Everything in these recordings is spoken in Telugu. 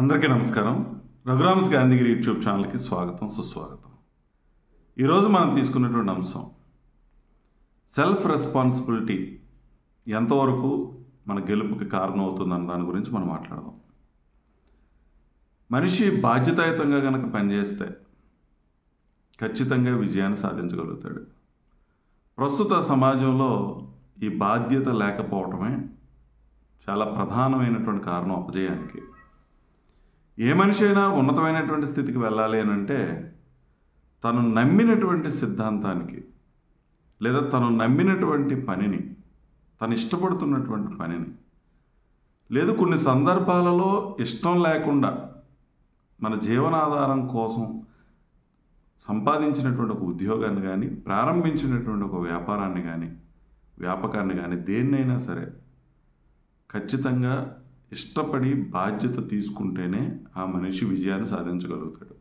అందరికీ నమస్కారం. రఘురామ్స్ గాంధీగిరి యూట్యూబ్ ఛానల్కి స్వాగతం, సుస్వాగతం. ఈరోజు మనం తీసుకున్నటువంటి అంశం సెల్ఫ్ రెస్పాన్సిబిలిటీ ఎంతవరకు మన గెలుపుకి కారణం అవుతుందన్న దాని గురించి మనం మాట్లాడదాం. మనిషి బాధ్యతాయుతంగా కనుక పనిచేస్తే ఖచ్చితంగా విజయాన్ని సాధించగలుగుతాడు. ప్రస్తుత సమాజంలో ఈ బాధ్యత లేకపోవటమే చాలా ప్రధానమైనటువంటి కారణం అపజయానికి. ఏ మనిషి అయినా ఉన్నతమైనటువంటి స్థితికి వెళ్ళాలి అని అంటే తను నమ్మినటువంటి సిద్ధాంతానికి లేదా తను నమ్మినటువంటి పనిని, తను ఇష్టపడుతున్నటువంటి పనిని, లేదు కొన్ని సందర్భాలలో ఇష్టం లేకుండా మన జీవనాధారం కోసం సంపాదించినటువంటి ఒక ఉద్యోగాన్ని కానీ, ప్రారంభించినటువంటి ఒక వ్యాపకాన్ని కానీ దేన్నైనా సరే ఖచ్చితంగా ఇష్టపడి బాధ్యత తీసుకుంటేనే ఆ మనిషి విజయాన్ని సాధించగలుగుతాడు.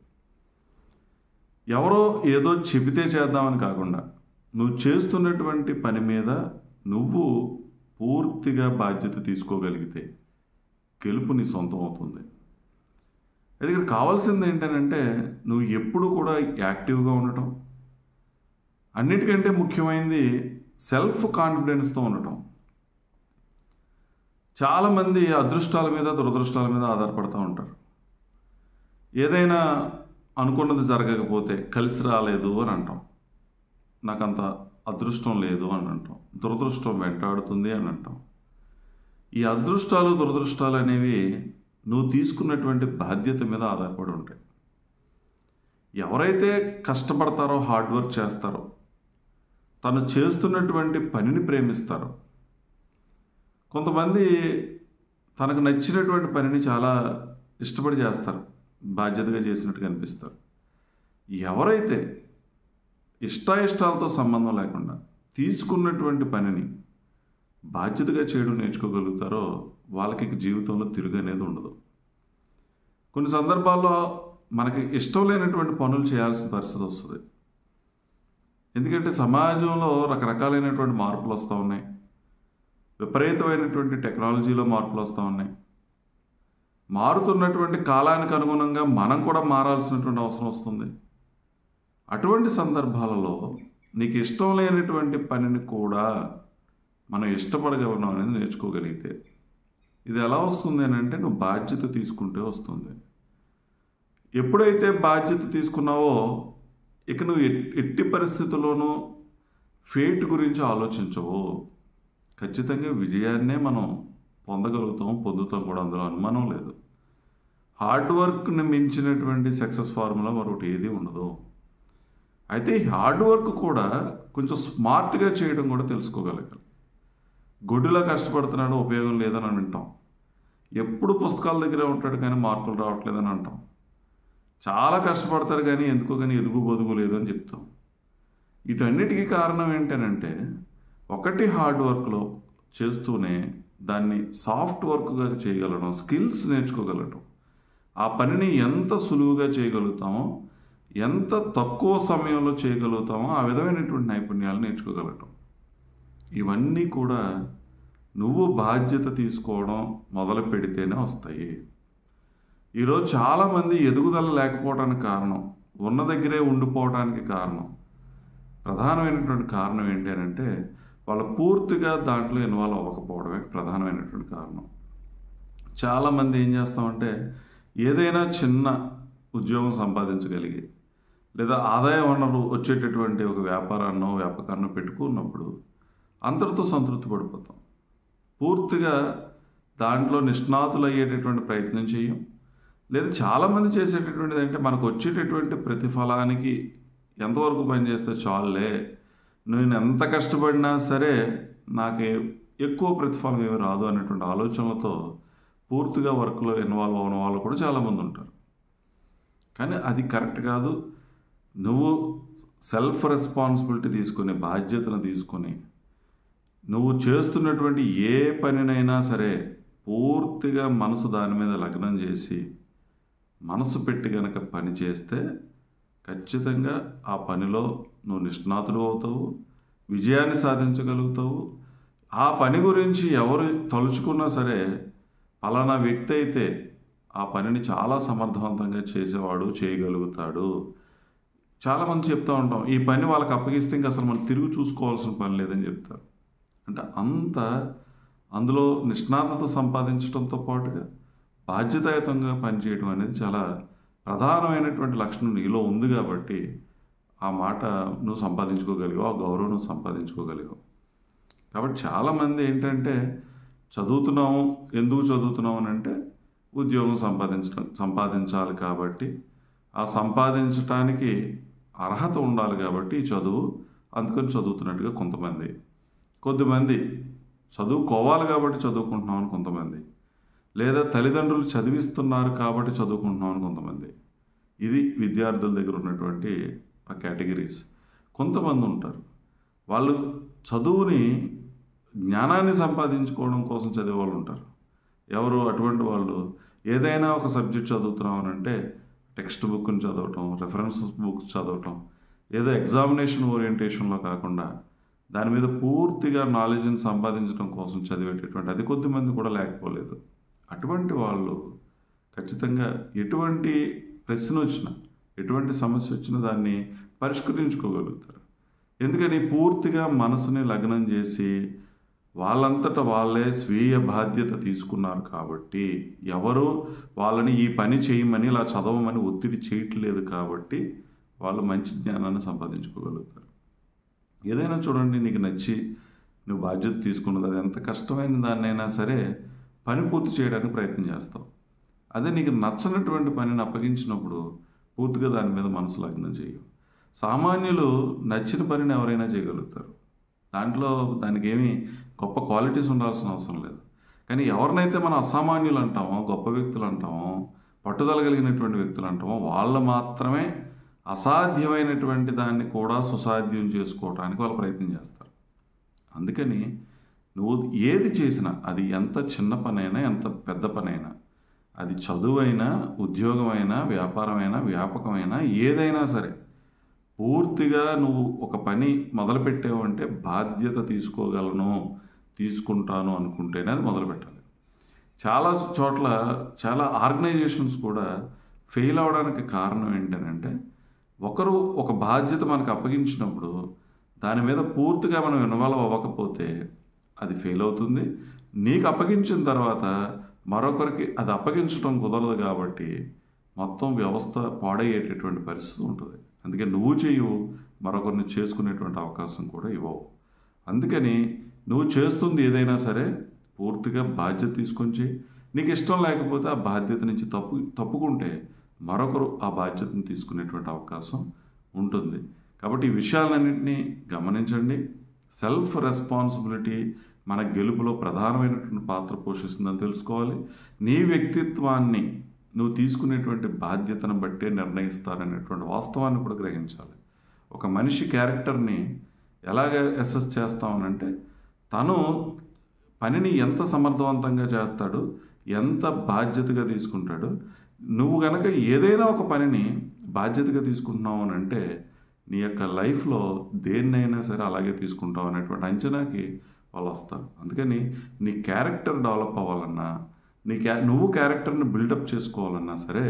ఎవరో ఏదో చెబితే చేద్దామని కాకుండా నువ్వు చేస్తున్నటువంటి పని మీద నువ్వు పూర్తిగా బాధ్యత తీసుకోగలిగితే గెలుపు నీ సొంతం అవుతుంది. అది ఇక్కడ కావాల్సింది ఏంటంటే నువ్వు ఎప్పుడు కూడా యాక్టివ్గా ఉండటం, అన్నిటికంటే ముఖ్యమైనది సెల్ఫ్ కాన్ఫిడెన్స్తో ఉండటం. చాలామంది అదృష్టాల మీద దురదృష్టాల మీద ఆధారపడుతూ ఉంటారు. ఏదైనా అనుకున్నది జరగకపోతే కలిసి రాలేదు అని అంటాం, నాకంత అదృష్టం లేదు అని అంటాం, దురదృష్టం వెంటాడుతుంది అని అంటాం. ఈ అదృష్టాలు దురదృష్టాలు అనేవి నువ్వు తీసుకున్నటువంటి బాధ్యత మీద ఆధారపడి ఉంటాయి. ఎవరైతే కష్టపడతారో, హార్డ్ వర్క్ చేస్తారో, తను చేస్తున్నటువంటి పనిని ప్రేమిస్తారో, కొంతమంది తనకు నచ్చినటువంటి పనిని చాలా ఇష్టపడి చేస్తారు, బాధ్యతగా చేసినట్టుగా అనిపిస్తారు. ఎవరైతే ఇష్టాయిష్టాలతో సంబంధం లేకుండా తీసుకున్నటువంటి పనిని బాధ్యతగా చేయడం నేర్చుకోగలుగుతారో వాళ్ళకి జీవితంలో తిరుగు అనేది ఉండదు. కొన్ని సందర్భాల్లో మనకి ఇష్టం లేనటువంటి పనులు చేయాల్సిన పరిస్థితి వస్తుంది. ఎందుకంటే సమాజంలో రకరకాలైనటువంటి మార్పులు వస్తూ ఉన్నాయి, విపరీతమైనటువంటి టెక్నాలజీలో మార్పులు వస్తూ ఉన్నాయి. మారుతున్నటువంటి కాలానికి అనుగుణంగా మనం కూడా మారాల్సినటువంటి అవసరం వస్తుంది. అటువంటి సందర్భాలలో నీకు ఇష్టం లేనటువంటి పనిని కూడా మనం ఇష్టపడగలం అనేది నేర్చుకోగలిగితే ఇది ఎలా వస్తుంది అని అంటే నువ్వు బాధ్యత తీసుకుంటే వస్తుంది. ఎప్పుడైతే బాధ్యత తీసుకున్నావో ఇక నువ్వు ఎట్టి పరిస్థితుల్లోనూ ఫేట్ గురించి ఆలోచించవు. ఖచ్చితంగా విజయాన్నే మనం పొందుతాం కూడా, అందులో అనుమానం లేదు. హార్డ్ వర్క్ని మించినటువంటి సక్సెస్ ఫార్ములా మరొకటి ఏది ఉండదు. అయితే ఈ హార్డ్ వర్క్ కూడా కొంచెం స్మార్ట్గా చేయడం కూడా తెలుసుకోగలగాలి. గొడ్డులా కష్టపడుతున్నాడు, ఉపయోగం లేదని వింటాం. ఎప్పుడు పుస్తకాల దగ్గరే ఉంటాడు కానీ మార్కులు రావట్లేదని అంటాం. చాలా కష్టపడతాడు కానీ ఎందుకో కానీ ఎదుగు బొదుగు లేదని చెప్తాం. వీటన్నిటికీ కారణం ఏంటనంటే ఒకటి హార్డ్ వర్క్లో చేస్తూనే దాన్ని సాఫ్ట్ వర్క్గా చేయగలడం, స్కిల్స్ నేర్చుకోగలగటం, ఆ పనిని ఎంత సులువుగా చేయగలుగుతామో, ఎంత తక్కువ సమయంలో చేయగలుగుతామో ఆ విధమైనటువంటి నైపుణ్యాలు నేర్చుకోగలగటం. ఇవన్నీ కూడా నువ్వు బాధ్యత తీసుకోవడం మొదలు పెడితేనే వస్తాయి. ఈరోజు చాలామంది ఎదుగుదల లేకపోవడానికి కారణం, ఉన్న దగ్గరే ఉండిపోవడానికి కారణం, ప్రధానమైనటువంటి కారణం ఏంటి అని అంటే వాళ్ళు పూర్తిగా దాంట్లో ఇన్వాల్వ్ అవ్వకపోవడమే ప్రధానమైనటువంటి కారణం. చాలామంది ఏం చేస్తామంటే ఏదైనా చిన్న ఉద్యోగం సంపాదించగలిగి లేదా ఆదాయ వనరు వచ్చేటటువంటి ఒక వ్యాపకాన్నో పెట్టుకున్నప్పుడు అంతటితో సంతృప్తి పడిపోతాం. పూర్తిగా దాంట్లో నిష్ణాతులు అయ్యేటటువంటి ప్రయత్నం చేయం. లేదా చాలామంది చేసేటటువంటిది అంటే మనకు వచ్చేటటువంటి ప్రతిఫలానికి ఎంతవరకు పనిచేస్తే చాలులే, నేను ఎంత కష్టపడినా సరే నాకు ఎక్కువ ప్రతిఫలం ఏమి రాదు అనేటువంటి ఆలోచనలతో పూర్తిగా వర్క్లో ఇన్వాల్వ్ అవ్వడం వాళ్ళు కూడా చాలామంది ఉంటారు. కానీ అది కరెక్ట్ కాదు. నువ్వు సెల్ఫ్ రెస్పాన్సిబిలిటీ తీసుకొని, బాధ్యతను తీసుకొని నువ్వు చేస్తున్నటువంటి ఏ పనినైనా సరే పూర్తిగా మనసు దాని మీద లగ్నం చేసి మనసు పెట్టి కనుక పని చేస్తే ఖచ్చితంగా ఆ పనిలో నువ్వు నిష్ణాతుడు అవుతావు, విజయాన్ని సాధించగలుగుతావు. ఆ పని గురించి ఎవరు తలుచుకున్నా సరే పలానా వ్యక్తి అయితే ఆ పనిని చాలా సమర్థవంతంగా చేసేవాడు చేయగలుగుతాడు. చాలామంది చెప్తూ ఉంటాం, ఈ పని వాళ్ళకి అప్పగిస్తే ఇంక అసలు మనం తిరిగి చూసుకోవాల్సిన పని లేదని చెప్తారు. అంటే అంత అందులో నిష్ణాతత సంపాదించడంతో పాటుగా బాధ్యతాయుతంగా పనిచేయడం అనేది చాలా ప్రధానమైనటువంటి లక్షణం నీలో ఉంది కాబట్టి ఆ మాట నువ్వు సంపాదించుకోగలిగావు, ఆ గౌరవం నువ్వు సంపాదించుకోగలిగావు. కాబట్టి చాలామంది ఏంటంటే చదువుతున్నాము, ఎందుకు చదువుతున్నాము అని అంటే ఉద్యోగం సంపాదించాలి కాబట్టి, ఆ సంపాదించడానికి అర్హత ఉండాలి కాబట్టి ఈ చదువు, అందుకని చదువుతున్నట్టుగా కొంతమంది. కొద్దిమంది చదువుకోవాలి కాబట్టి చదువుకుంటున్నాం అని కొంతమంది, లేదా తల్లిదండ్రులు చదివిస్తున్నారు కాబట్టి చదువుకుంటున్నాం అని కొంతమంది. ఇది విద్యార్థుల దగ్గర ఉన్నటువంటి ఆ కేటగిరీస్. కొంతమంది ఉంటారు, వాళ్ళు చదువుని జ్ఞానాన్ని సంపాదించుకోవడం కోసం చదివే వాళ్ళు ఉంటారు. ఎవరు అటువంటి వాళ్ళు? ఏదైనా ఒక సబ్జెక్ట్ చదువుతున్నాం అని అంటే టెక్స్ట్ బుక్ని చదవటం, రెఫరెన్సెస్ బుక్స్ చదవటం, ఏదో ఎగ్జామినేషన్ ఓరియంటేషన్లో కాకుండా దాని మీద పూర్తిగా నాలెడ్జ్ని సంపాదించడం కోసం చదివేటటువంటి అది కొద్దిమంది కూడా లేకపోలేదు. అటువంటి వాళ్ళు ఖచ్చితంగా ఎటువంటి ప్రశ్న వచ్చినా, ఎటువంటి సమస్య వచ్చినా దాన్ని పరిష్కరించుకోగలుగుతారు. ఎందుకని పూర్తిగా మనసుని లగ్నం చేసి వాళ్ళంతట వాళ్ళే స్వీయ బాధ్యత తీసుకున్నారు కాబట్టి, ఎవరు వాళ్ళని ఈ పని చేయమని ఇలా చదవమని ఒత్తిడి చేయట్లేదు కాబట్టి వాళ్ళు మంచి జ్ఞానాన్ని సంపాదించుకోగలుగుతారు. ఏదైనా చూడండి, నీకు నచ్చి నువ్వు బాధ్యత తీసుకున్నది, అది ఎంత కష్టమైన దాన్నైనా సరే పని పూర్తి చేయడానికి ప్రయత్నం చేస్తావు. అదే నీకు నచ్చనటువంటి పనిని అప్పగించినప్పుడు పూర్తిగా దాని మీద మనసు లగ్నం చేయవు. సామాన్యులు నచ్చిన పనిని ఎవరైనా చేయగలుగుతారు, దానికి ఏమీ గొప్ప క్వాలిటీస్ ఉండాల్సిన అవసరం లేదు. కానీ ఎవరినైతే మనం అసామాన్యులు అంటామో, గొప్ప వ్యక్తులు అంటామో, పట్టుదల కలిగినటువంటి వ్యక్తులు అంటామో, వాళ్ళు మాత్రమే అసాధ్యమైనటువంటి దాన్ని కూడా సుసాధ్యం చేసుకోవడానికి వాళ్ళు ప్రయత్నం చేస్తారు. అందుకని నువ్వు ఏది చేసినా, అది ఎంత చిన్న పనైనా ఎంత పెద్ద పనైనా, అది చదువైనా ఉద్యోగమైనా వ్యాపారమైనా వ్యాపకమైనా ఏదైనా సరే, పూర్తిగా నువ్వు ఒక పని మొదలుపెట్టావు అంటే బాధ్యత తీసుకుంటాను అనుకుంటేనే అది మొదలుపెట్టాలి. చాలా చోట్ల చాలా ఆర్గనైజేషన్స్ కూడా ఫెయిల్ అవడానికి కారణం ఏంటంటే, ఒకరు ఒక బాధ్యత మనకు అప్పగించినప్పుడు దాని మీద పూర్తిగా మనం ఇన్వాల్వ్ అవ్వకపోతే అది ఫెయిల్ అవుతుంది. నీకు అప్పగించిన తర్వాత మరొకరికి అది అప్పగించడం కుదరదు కాబట్టి మొత్తం వ్యవస్థ పాడయ్యేటటువంటి పరిస్థితి ఉంటుంది. అందుకే నువ్వు చేయవు, మరొకరిని చేసుకునేటువంటి అవకాశం కూడా ఇవ్వవు. అందుకని నువ్వు చేస్తుంది ఏదైనా సరే పూర్తిగా బాధ్యత తీసుకొని చేయి. నీకు ఇష్టం లేకపోతే ఆ బాధ్యత నుంచి తప్పుకుంటే మరొకరు ఆ బాధ్యతను తీసుకునేటువంటి అవకాశం ఉంటుంది. కాబట్టి ఈ విషయాలన్నింటినీ గమనించండి. సెల్ఫ్ రెస్పాన్సిబిలిటీ మన గెలుపులో ప్రధానమైనటువంటి పాత్ర పోషిస్తుందని తెలుసుకోవాలి. నీ వ్యక్తిత్వాన్ని నువ్వు తీసుకునేటువంటి బాధ్యతను బట్టే నిర్ణయిస్తారనేటువంటి వాస్తవాన్ని కూడా గ్రహించాలి. ఒక మనిషి క్యారెక్టర్ని ఎలాగ అసెస్ చేస్తామనంటే, తను పనిని ఎంత సమర్థవంతంగా చేస్తాడు, ఎంత బాధ్యతగా తీసుకుంటాడు. నువ్వు గనక ఏదైనా ఒక పనిని బాధ్యతగా తీసుకుంటున్నావు అని అంటే నీ యొక్క లైఫ్లో దేన్నైనా సరే అలాగే తీసుకుంటావు అనేటువంటి అంచనాకి వాళ్ళు వస్తారు. అందుకని నీ క్యారెక్టర్ డెవలప్ అవ్వాలన్నా, నువ్వు క్యారెక్టర్ని బిల్డప్ చేసుకోవాలన్నా సరే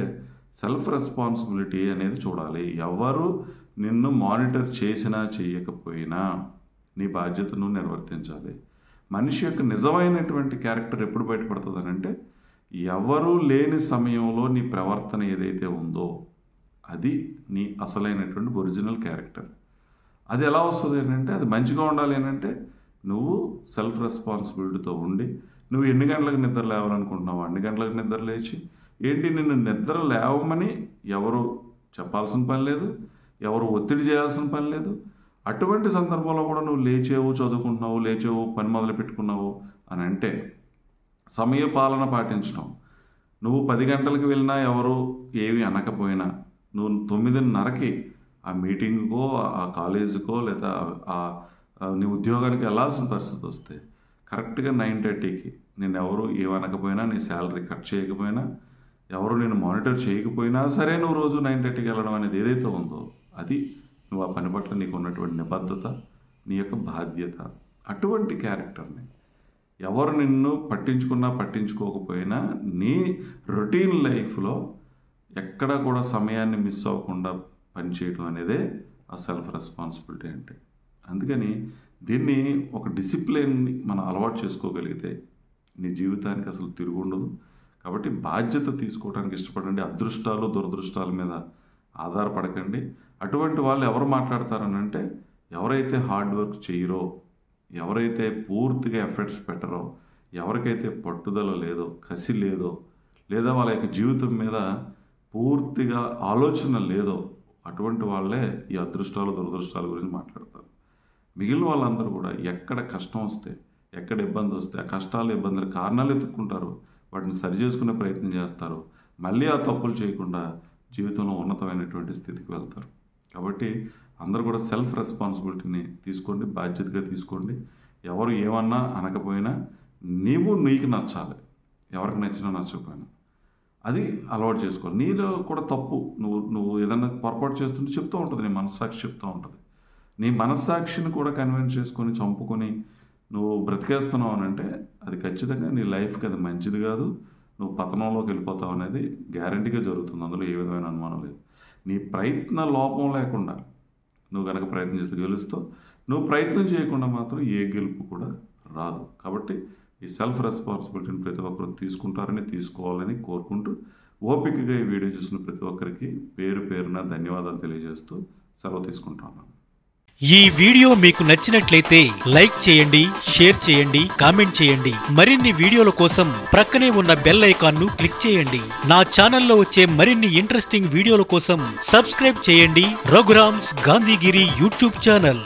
సెల్ఫ్ రెస్పాన్సిబిలిటీ అనేది చూడాలి. ఎవరు నిన్ను మానిటర్ చేసినా చేయకపోయినా నీ బాధ్యతను నిర్వర్తించాలి. మనిషి యొక్క నిజమైనటువంటి క్యారెక్టర్ ఎప్పుడు బయటపడుతుంది అని అంటే, ఎవరు లేని సమయంలో నీ ప్రవర్తన ఏదైతే ఉందో అది నీ అసలైనటువంటి ఒరిజినల్ క్యారెక్టర్. అది ఎలా వస్తుంది ఏంటంటే, అది మంచిగా ఉండాలి ఏంటంటే నువ్వు సెల్ఫ్ రెస్పాన్సిబిలిటీతో ఉండి, నువ్వు ఎన్ని గంటలకు నిద్ర లేవాలనుకుంటున్నావు అన్ని గంటలకు నిద్ర లేచి, నిన్ను నిద్ర లేవమని ఎవరు చెప్పాల్సిన పని లేదు, ఎవరు ఒత్తిడి చేయాల్సిన పని లేదు. అటువంటి సందర్భంలో కూడా నువ్వు లేచేవు, చదువుకుంటున్నావు, లేచేవు, పని మొదలు పెట్టుకున్నావు అని అంటే సమయ పాలన పాటించడం. నువ్వు 10 గంటలకు వెళ్ళినా ఎవరు ఏమి అనకపోయినా, నువ్వు 9:30కి ఆ మీటింగ్కో, ఆ కాలేజీకో, లేదా నీ ఉద్యోగానికి వెళ్ళాల్సిన పరిస్థితి వస్తే కరెక్ట్గా 9:30కి నేను ఎవరు ఏమనకపోయినా, నీ శాలరీ కట్ చేయకపోయినా, ఎవరు నేను మానిటర్ చేయకపోయినా సరే నువ్వు రోజు 9:30కి వెళ్ళడం అనేది ఏదైతే ఉందో అది నువ్వు ఆ పని పట్ల నీకు ఉన్నటువంటి నిబద్ధత, నీ యొక్క బాధ్యత. అటువంటి క్యారెక్టర్ని ఎవరు నిన్ను పట్టించుకున్నా పట్టించుకోకపోయినా నీ రొటీన్ లైఫ్లో ఎక్కడ కూడా సమయాన్ని మిస్ అవ్వకుండా పనిచేయడం అనేదే ఆ సెల్ఫ్ రెస్పాన్సిబిలిటీ అంటే. అందుకని దీన్ని ఒక డిసిప్లిన్ని మనం అలవాటు చేసుకోగలిగితే నీ జీవితానికి అసలు తిరుగుండదు. కాబట్టి బాధ్యత తీసుకోవడానికి ఇష్టపడండి. అదృష్టాలు దురదృష్టాల మీద ఆధారపడకండి. అటువంటి వాళ్ళు ఎవరు మాట్లాడతారనంటే ఎవరైతే హార్డ్ వర్క్ చేయరో, ఎవరైతే పూర్తిగా ఎఫర్ట్స్ పెట్టరో, ఎవరికైతే పట్టుదల లేదో, కసి లేదో, లేదా వాళ్ళ యొక్క జీవితం మీద పూర్తిగా ఆలోచన లేదో అటువంటి వాళ్ళే ఈ అదృష్టాలు దురదృష్టాల గురించి మాట్లాడతారు. మిగిలిన వాళ్ళందరూ కూడా ఎక్కడ కష్టం వస్తే, ఎక్కడ ఇబ్బంది వస్తే ఆ కష్టాలు ఇబ్బందులు కారణాలు ఎత్తుక్కుంటారు, వాటిని సరి చేసుకునే ప్రయత్నం చేస్తారు, మళ్ళీ ఆ తప్పులు చేయకుండా జీవితంలో ఉన్నతమైనటువంటి స్థితికి వెళ్తారు. కాబట్టి అందరూ కూడా సెల్ఫ్ రెస్పాన్సిబిలిటీని తీసుకోండి, బాధ్యతగా తీసుకోండి. ఎవరు ఏమన్నా అనకపోయినా నీకు నచ్చాలి, ఎవరికి నచ్చినా నచ్చకపోయినా అది అలవాటు చేసుకోవాలి. నీలో కూడా తప్పు నువ్వు ఏదన్నా పొరపాటు చేస్తుంటే చెప్తూ ఉంటుంది, నీ మనస్సాక్షి చెప్తూ ఉంటుంది. నీ మనస్సాక్షిని కూడా కన్విన్స్ చేసుకొని చంపుకొని నువ్వు బ్రతికేస్తున్నావు అని అంటే అది ఖచ్చితంగా నీ లైఫ్కి అది మంచిది కాదు. నువ్వు పతనంలోకి వెళ్ళిపోతావు అనేది గ్యారంటీగా జరుగుతుంది, అందులో ఏ విధమైన అనుమానం లేదు. నీ ప్రయత్న లోపం లేకుండా నువ్వు కనుక ప్రయత్నం చేస్తే గెలుస్తావు. నువ్వు ప్రయత్నం చేయకుండా మాత్రం ఏ గెలుపు కూడా రాదు. కాబట్టి ఈ సెల్ఫ్ రెస్పాన్సిబిలిటీని ప్రతి ఒక్కరు తీసుకుంటారని, తీసుకోవాలని కోరుకుంటూ ఓపికగా ఈ వీడియో చూసిన ప్రతి ఒక్కరికి పేరు పేరున ధన్యవాదాలు తెలియజేస్తూ సెలవు తీసుకుంటున్నాను. ఈ వీడియో మీకు నచ్చినట్లయితే లైక్ చేయండి, షేర్ చేయండి, కామెంట్ చేయండి. మరిన్ని వీడియోల కోసం ప్రక్కనే ఉన్న బెల్ ఐకాన్ ను క్లిక్ చేయండి. నా ఛానల్లో వచ్చే మరిన్ని ఇంట్రెస్టింగ్ వీడియోల కోసం సబ్స్క్రైబ్ చేయండి రఘురామ్స్ గాంధీగిరి యూట్యూబ్ ఛానల్.